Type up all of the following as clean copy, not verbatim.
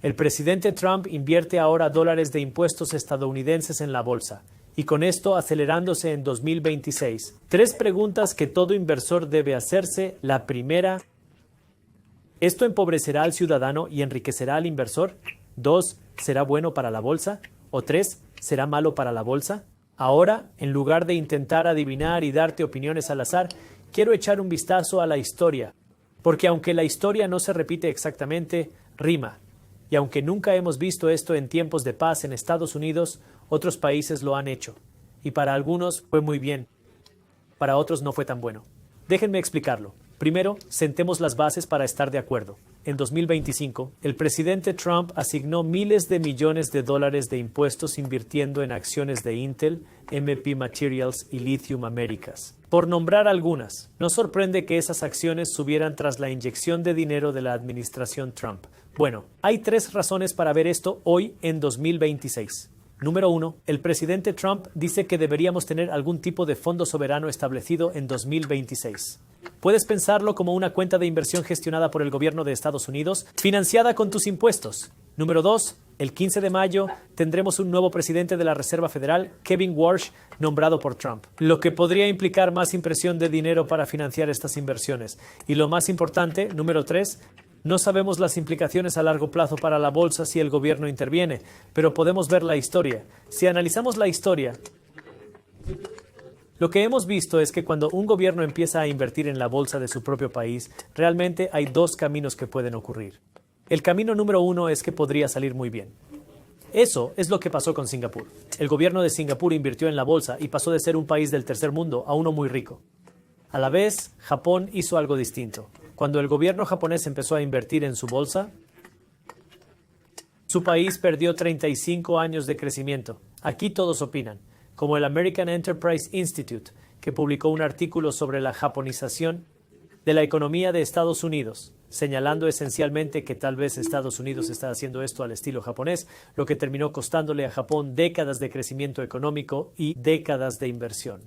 El presidente Trump invierte ahora dólares de impuestos estadounidenses en la bolsa, y con esto acelerándose en 2026. Tres preguntas que todo inversor debe hacerse. La primera, ¿esto empobrecerá al ciudadano y enriquecerá al inversor? 2, ¿será bueno para la bolsa? O 3, ¿será malo para la bolsa? Ahora, en lugar de intentar adivinar y darte opiniones al azar, quiero echar un vistazo a la historia, porque aunque la historia no se repite exactamente, rima. Y aunque nunca hemos visto esto en tiempos de paz en Estados Unidos, otros países lo han hecho. Y para algunos fue muy bien, para otros no fue tan bueno. Déjenme explicarlo. Primero, sentemos las bases para estar de acuerdo. En 2025, el presidente Trump asignó miles de millones de dólares de impuestos invirtiendo en acciones de Intel, MP Materials y Lithium Americas. Por nombrar algunas, no sorprende que esas acciones subieran tras la inyección de dinero de la administración Trump. Bueno, hay tres razones para ver esto hoy en 2026. Número 1. El presidente Trump dice que deberíamos tener algún tipo de fondo soberano establecido en 2026. Puedes pensarlo como una cuenta de inversión gestionada por el gobierno de Estados Unidos, financiada con tus impuestos. Número 2. El 15 de mayo tendremos un nuevo presidente de la Reserva Federal, Kevin Warsh, nombrado por Trump, lo que podría implicar más impresión de dinero para financiar estas inversiones. Y lo más importante, número 3, no sabemos las implicaciones a largo plazo para la bolsa si el gobierno interviene, pero podemos ver la historia. Si analizamos la historia, lo que hemos visto es que cuando un gobierno empieza a invertir en la bolsa de su propio país, realmente hay dos caminos que pueden ocurrir. El camino número 1 es que podría salir muy bien. Eso es lo que pasó con Singapur. El gobierno de Singapur invirtió en la bolsa y pasó de ser un país del tercer mundo a uno muy rico. A la vez, Japón hizo algo distinto. Cuando el gobierno japonés empezó a invertir en su bolsa, su país perdió 35 años de crecimiento. Aquí todos opinan, como el American Enterprise Institute, que publicó un artículo sobre la japonización de la economía de Estados Unidos, señalando esencialmente que tal vez Estados Unidos está haciendo esto al estilo japonés, lo que terminó costándole a Japón décadas de crecimiento económico y décadas de inversión.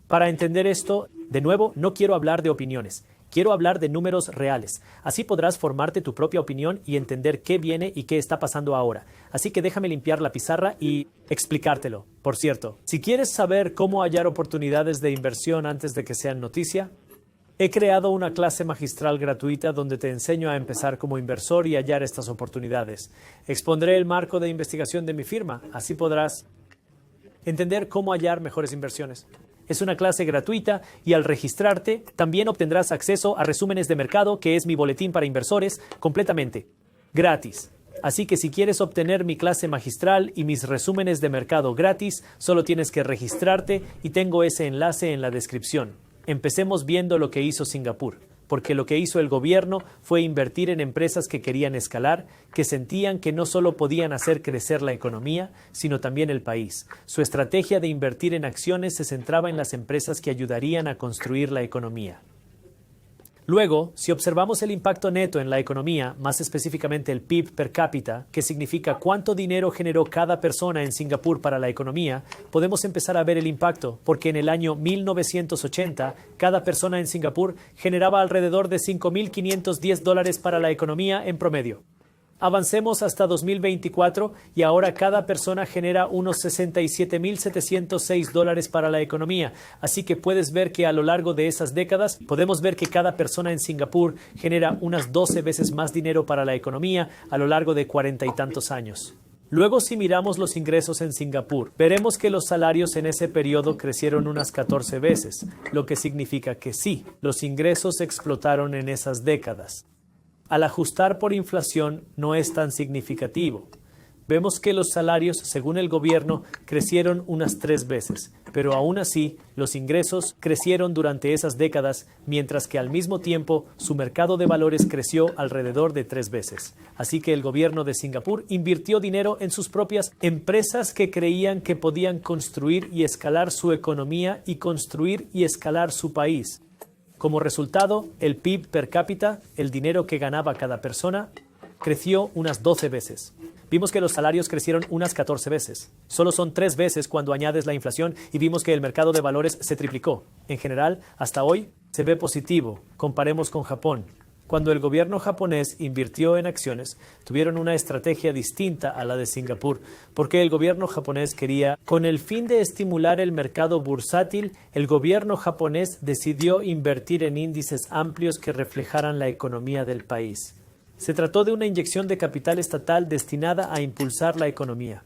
Para entender esto, de nuevo, no quiero hablar de opiniones. Quiero hablar de números reales. Así podrás formarte tu propia opinión y entender qué viene y qué está pasando ahora. Así que déjame limpiar la pizarra y explicártelo. Por cierto, si quieres saber cómo hallar oportunidades de inversión antes de que sean noticia, he creado una clase magistral gratuita donde te enseño a empezar como inversor y hallar estas oportunidades. Expondré el marco de investigación de mi firma. Así podrás entender cómo hallar mejores inversiones. Es una clase gratuita y al registrarte también obtendrás acceso a resúmenes de mercado, que es mi boletín para inversores, completamente gratis. Así que si quieres obtener mi clase magistral y mis resúmenes de mercado gratis, solo tienes que registrarte y tengo ese enlace en la descripción. Empecemos viendo lo que hizo Singapur, porque lo que hizo el gobierno fue invertir en empresas que querían escalar, que sentían que no solo podían hacer crecer la economía, sino también el país. Su estrategia de invertir en acciones se centraba en las empresas que ayudarían a construir la economía. Luego, si observamos el impacto neto en la economía, más específicamente el PIB per cápita, que significa cuánto dinero generó cada persona en Singapur para la economía, podemos empezar a ver el impacto, porque en el año 1980, cada persona en Singapur generaba alrededor de $5,510 para la economía en promedio. Avancemos hasta 2024 y ahora cada persona genera unos $67,706 para la economía. Así que puedes ver que a lo largo de esas décadas podemos ver que cada persona en Singapur genera unas 12 veces más dinero para la economía a lo largo de 40 y tantos años. Luego, si miramos los ingresos en Singapur, veremos que los salarios en ese periodo crecieron unas 14 veces, lo que significa que sí, los ingresos explotaron en esas décadas. Al ajustar por inflación no es tan significativo. Vemos que los salarios, según el gobierno, crecieron unas 3 veces, pero aún así los ingresos crecieron durante esas décadas, mientras que al mismo tiempo su mercado de valores creció alrededor de 3 veces. Así que el gobierno de Singapur invirtió dinero en sus propias empresas que creían que podían construir y escalar su economía y construir y escalar su país. Como resultado, el PIB per cápita, el dinero que ganaba cada persona, creció unas 12 veces. Vimos que los salarios crecieron unas 14 veces. Solo son 3 veces cuando añades la inflación y vimos que el mercado de valores se triplicó. En general, hasta hoy, se ve positivo. Comparemos con Japón. Cuando el gobierno japonés invirtió en acciones, tuvieron una estrategia distinta a la de Singapur, porque el gobierno japonés quería, con el fin de estimular el mercado bursátil, el gobierno japonés decidió invertir en índices amplios que reflejaran la economía del país. Se trató de una inyección de capital estatal destinada a impulsar la economía.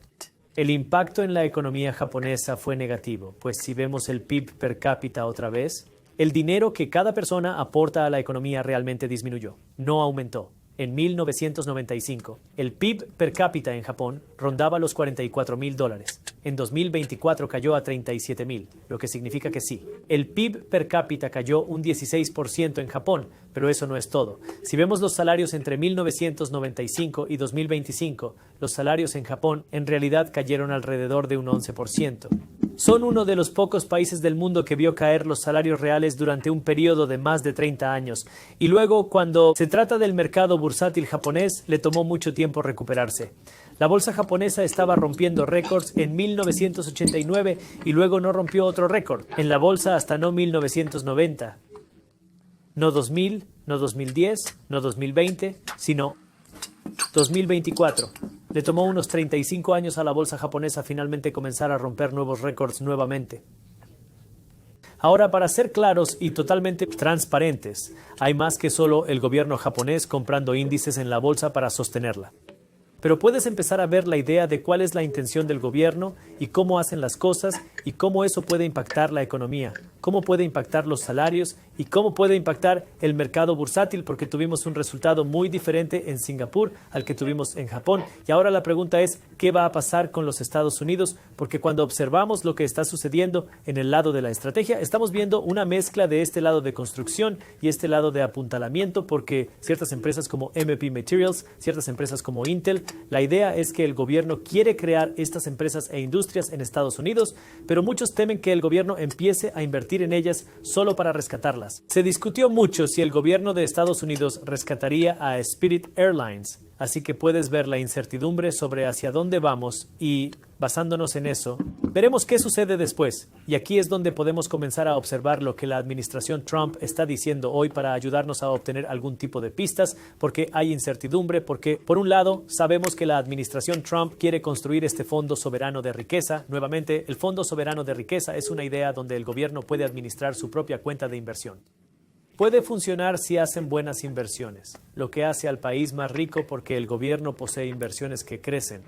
El impacto en la economía japonesa fue negativo, pues si vemos el PIB per cápita otra vez, el dinero que cada persona aporta a la economía realmente disminuyó, no aumentó. En 1995, el PIB per cápita en Japón rondaba los $44,000. En 2024 cayó a 37,000, lo que significa que sí. El PIB per cápita cayó un 16% en Japón, pero eso no es todo. Si vemos los salarios entre 1995 y 2025, los salarios en Japón en realidad cayeron alrededor de un 11%. Son uno de los pocos países del mundo que vio caer los salarios reales durante un periodo de más de 30 años. Y luego, cuando se trata del mercado bursátil japonés, le tomó mucho tiempo recuperarse. La bolsa japonesa estaba rompiendo récords en 1989 y luego no rompió otro récord en la bolsa hasta no 1990. No 2000, no 2010, no 2020, sino 2024. Le tomó unos 35 años a la bolsa japonesa finalmente comenzar a romper nuevos récords nuevamente. Ahora, para ser claros y totalmente transparentes, hay más que solo el gobierno japonés comprando índices en la bolsa para sostenerla. Pero puedes empezar a ver la idea de cuál es la intención del gobierno y cómo hacen las cosas y cómo eso puede impactar la economía, cómo puede impactar los salarios y cómo puede impactar el mercado bursátil, porque tuvimos un resultado muy diferente en Singapur al que tuvimos en Japón. Y ahora la pregunta es, ¿qué va a pasar con los Estados Unidos? Porque cuando observamos lo que está sucediendo en el lado de la estrategia, estamos viendo una mezcla de este lado de construcción y este lado de apuntalamiento, porque ciertas empresas como MP Materials, ciertas empresas como Intel, la idea es que el gobierno quiere crear estas empresas e industrias en Estados Unidos, pero muchos temen que el gobierno empiece a invertir en ellas solo para rescatarlas. Se discutió mucho si el gobierno de Estados Unidos rescataría a Spirit Airlines, así que puedes ver la incertidumbre sobre hacia dónde vamos y, basándonos en eso, veremos qué sucede después. Y aquí es donde podemos comenzar a observar lo que la administración Trump está diciendo hoy para ayudarnos a obtener algún tipo de pistas, porque hay incertidumbre, porque por un lado sabemos que la administración Trump quiere construir este fondo soberano de riqueza. Nuevamente, el fondo soberano de riqueza es una idea donde el gobierno puede administrar su propia cuenta de inversión. Puede funcionar si hacen buenas inversiones, lo que hace al país más rico porque el gobierno posee inversiones que crecen.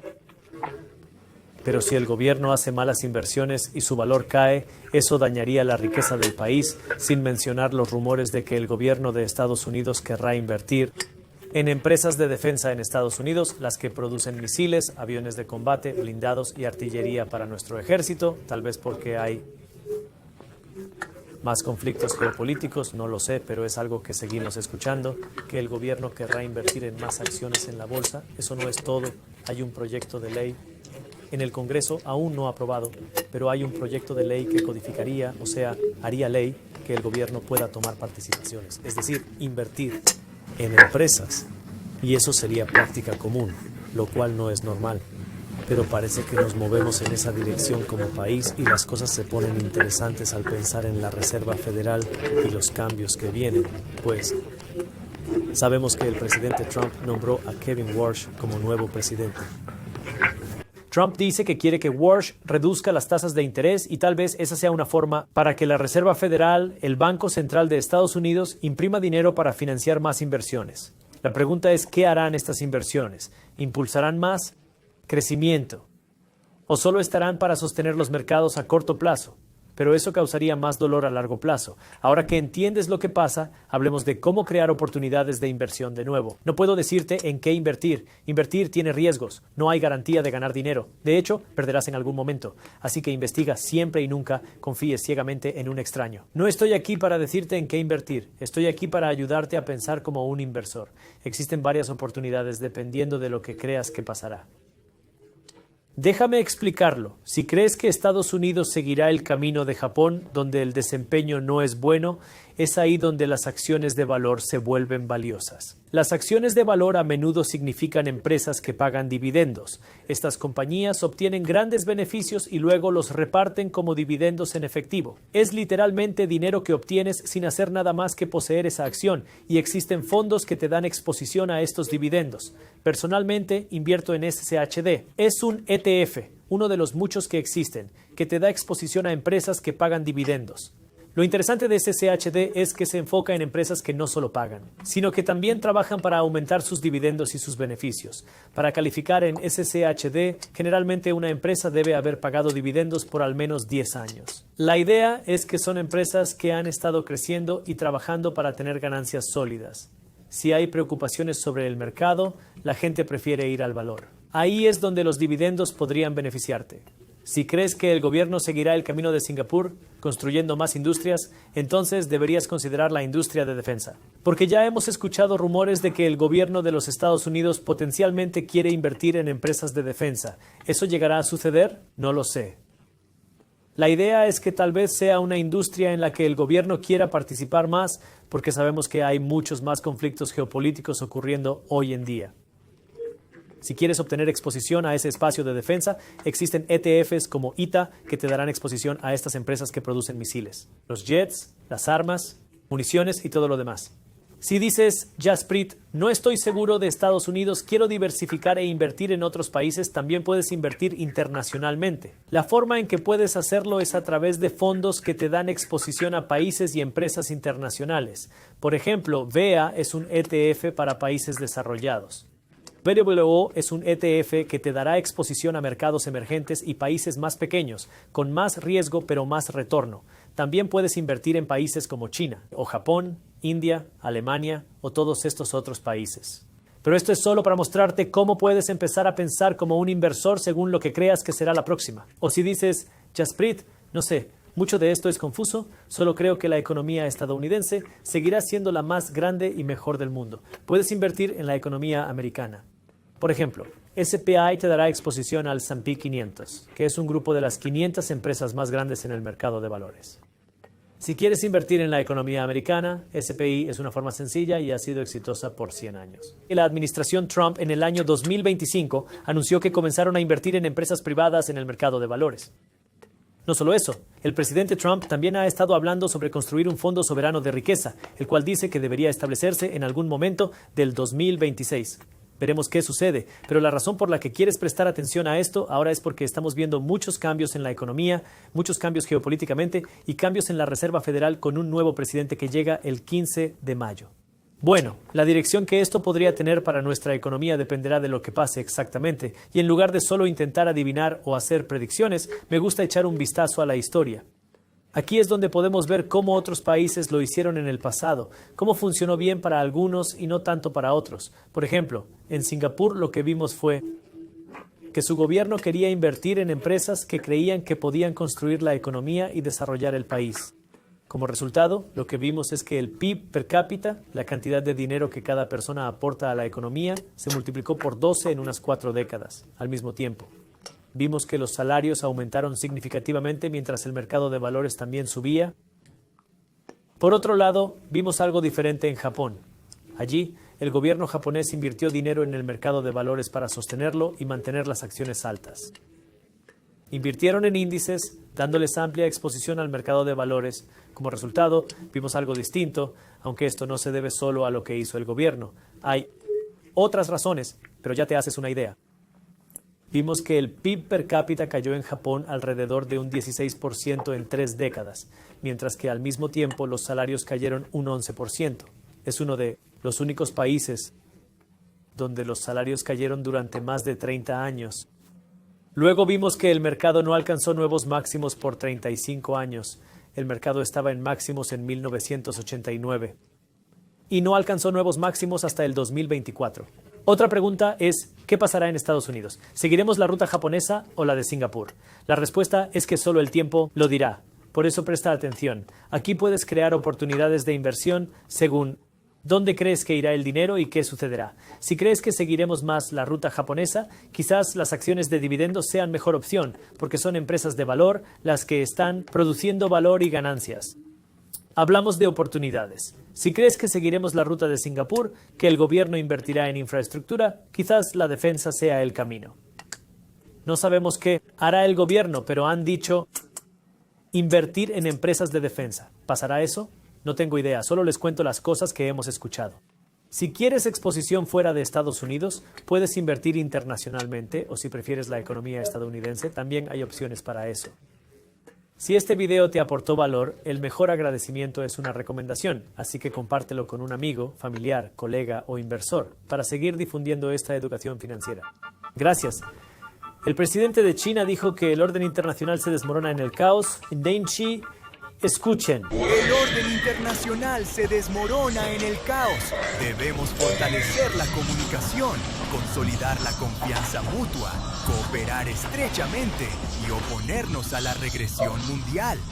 Pero si el gobierno hace malas inversiones y su valor cae, eso dañaría la riqueza del país, sin mencionar los rumores de que el gobierno de Estados Unidos querrá invertir en empresas de defensa en Estados Unidos, las que producen misiles, aviones de combate, blindados y artillería para nuestro ejército, tal vez porque hay más conflictos geopolíticos, no lo sé, pero es algo que seguimos escuchando, que el gobierno querrá invertir en más acciones en la bolsa. Eso no es todo. Hay un proyecto de ley en el Congreso, aún no aprobado, pero hay un proyecto de ley que codificaría, o sea, haría ley que el gobierno pueda tomar participaciones, es decir, invertir en empresas. Y eso sería práctica común, lo cual no es normal. Pero parece que nos movemos en esa dirección como país y las cosas se ponen interesantes al pensar en la Reserva Federal y los cambios que vienen, pues sabemos que el presidente Trump nombró a Kevin Warsh como nuevo presidente. Trump dice que quiere que Warsh reduzca las tasas de interés y tal vez esa sea una forma para que la Reserva Federal, el Banco Central de Estados Unidos, imprima dinero para financiar más inversiones. La pregunta es, ¿qué harán estas inversiones? ¿Impulsarán más crecimiento? ¿O solo estarán para sostener los mercados a corto plazo? Pero eso causaría más dolor a largo plazo. Ahora que entiendes lo que pasa, hablemos de cómo crear oportunidades de inversión de nuevo. No puedo decirte en qué invertir. Invertir tiene riesgos. No hay garantía de ganar dinero. De hecho, perderás en algún momento. Así que investiga siempre y nunca confíes ciegamente en un extraño. No estoy aquí para decirte en qué invertir. Estoy aquí para ayudarte a pensar como un inversor. Existen varias oportunidades dependiendo de lo que creas que pasará. Déjame explicarlo. Si crees que Estados Unidos seguirá el camino de Japón, donde el desempeño no es bueno, es ahí donde las acciones de valor se vuelven valiosas. Las acciones de valor a menudo significan empresas que pagan dividendos. Estas compañías obtienen grandes beneficios y luego los reparten como dividendos en efectivo. Es literalmente dinero que obtienes sin hacer nada más que poseer esa acción, y existen fondos que te dan exposición a estos dividendos. Personalmente, invierto en SCHD. Es un ETF, uno de los muchos que existen, que te da exposición a empresas que pagan dividendos. Lo interesante de SCHD es que se enfoca en empresas que no solo pagan, sino que también trabajan para aumentar sus dividendos y sus beneficios. Para calificar en SCHD, generalmente una empresa debe haber pagado dividendos por al menos 10 años. La idea es que son empresas que han estado creciendo y trabajando para tener ganancias sólidas. Si hay preocupaciones sobre el mercado, la gente prefiere ir al valor. Ahí es donde los dividendos podrían beneficiarte. Si crees que el gobierno seguirá el camino de Singapur, construyendo más industrias, entonces deberías considerar la industria de defensa. Porque ya hemos escuchado rumores de que el gobierno de los Estados Unidos potencialmente quiere invertir en empresas de defensa. ¿Eso llegará a suceder? No lo sé. La idea es que tal vez sea una industria en la que el gobierno quiera participar más, porque sabemos que hay muchos más conflictos geopolíticos ocurriendo hoy en día. Si quieres obtener exposición a ese espacio de defensa, existen ETFs como ITA que te darán exposición a estas empresas que producen misiles, los jets, las armas, municiones y todo lo demás. Si dices, Jaspreet, no estoy seguro de Estados Unidos, quiero diversificar e invertir en otros países, también puedes invertir internacionalmente. La forma en que puedes hacerlo es a través de fondos que te dan exposición a países y empresas internacionales. Por ejemplo, VEA es un ETF para países desarrollados. VWO es un ETF que te dará exposición a mercados emergentes y países más pequeños, con más riesgo pero más retorno. También puedes invertir en países como China, o Japón, India, Alemania o todos estos otros países. Pero esto es solo para mostrarte cómo puedes empezar a pensar como un inversor según lo que creas que será la próxima. O si dices, Jaspreet, no sé, mucho de esto es confuso, solo creo que la economía estadounidense seguirá siendo la más grande y mejor del mundo. Puedes invertir en la economía americana. Por ejemplo, SPI te dará exposición al S&P 500, que es un grupo de las 500 empresas más grandes en el mercado de valores. Si quieres invertir en la economía americana, SPI es una forma sencilla y ha sido exitosa por 100 años. Y la administración Trump en el año 2025 anunció que comenzaron a invertir en empresas privadas en el mercado de valores. No solo eso, el presidente Trump también ha estado hablando sobre construir un fondo soberano de riqueza, el cual dice que debería establecerse en algún momento del 2026. Veremos qué sucede, pero la razón por la que quieres prestar atención a esto ahora es porque estamos viendo muchos cambios en la economía, muchos cambios geopolíticamente y cambios en la Reserva Federal con un nuevo presidente que llega el 15 de mayo. Bueno, la dirección que esto podría tener para nuestra economía dependerá de lo que pase exactamente, y en lugar de solo intentar adivinar o hacer predicciones, me gusta echar un vistazo a la historia. Aquí es donde podemos ver cómo otros países lo hicieron en el pasado, cómo funcionó bien para algunos y no tanto para otros. Por ejemplo, en Singapur lo que vimos fue que su gobierno quería invertir en empresas que creían que podían construir la economía y desarrollar el país. Como resultado, lo que vimos es que el PIB per cápita, la cantidad de dinero que cada persona aporta a la economía, se multiplicó por 12 en unas 4 décadas, al mismo tiempo. Vimos que los salarios aumentaron significativamente mientras el mercado de valores también subía. Por otro lado, vimos algo diferente en Japón. Allí, el gobierno japonés invirtió dinero en el mercado de valores para sostenerlo y mantener las acciones altas. Invirtieron en índices, dándoles amplia exposición al mercado de valores. Como resultado, vimos algo distinto, aunque esto no se debe solo a lo que hizo el gobierno. Hay otras razones, pero ya te haces una idea. Vimos que el PIB per cápita cayó en Japón alrededor de un 16% en 3 décadas, mientras que al mismo tiempo los salarios cayeron un 11%. Es uno de los únicos países donde los salarios cayeron durante más de 30 años. Luego vimos que el mercado no alcanzó nuevos máximos por 35 años. El mercado estaba en máximos en 1989 y no alcanzó nuevos máximos hasta el 2024. Otra pregunta es, ¿qué pasará en Estados Unidos? ¿Seguiremos la ruta japonesa o la de Singapur? La respuesta es que solo el tiempo lo dirá. Por eso presta atención. Aquí puedes crear oportunidades de inversión según dónde crees que irá el dinero y qué sucederá. Si crees que seguiremos más la ruta japonesa, quizás las acciones de dividendos sean mejor opción, porque son empresas de valor las que están produciendo valor y ganancias. Hablamos de oportunidades. Si crees que seguiremos la ruta de Singapur, que el gobierno invertirá en infraestructura, quizás la defensa sea el camino. No sabemos qué hará el gobierno, pero han dicho invertir en empresas de defensa. ¿Pasará eso? No tengo idea, solo les cuento las cosas que hemos escuchado. Si quieres exposición fuera de Estados Unidos, puedes invertir internacionalmente, o si prefieres la economía estadounidense, también hay opciones para eso. Si este video te aportó valor, el mejor agradecimiento es una recomendación, así que compártelo con un amigo, familiar, colega o inversor para seguir difundiendo esta educación financiera. Gracias. El presidente de China dijo que el orden internacional se desmorona en el caos. Deng Xi, escuchen. El orden internacional se desmorona en el caos. Debemos fortalecer la comunicación, consolidar la confianza mutua, cooperar estrechamente y oponernos a la regresión mundial.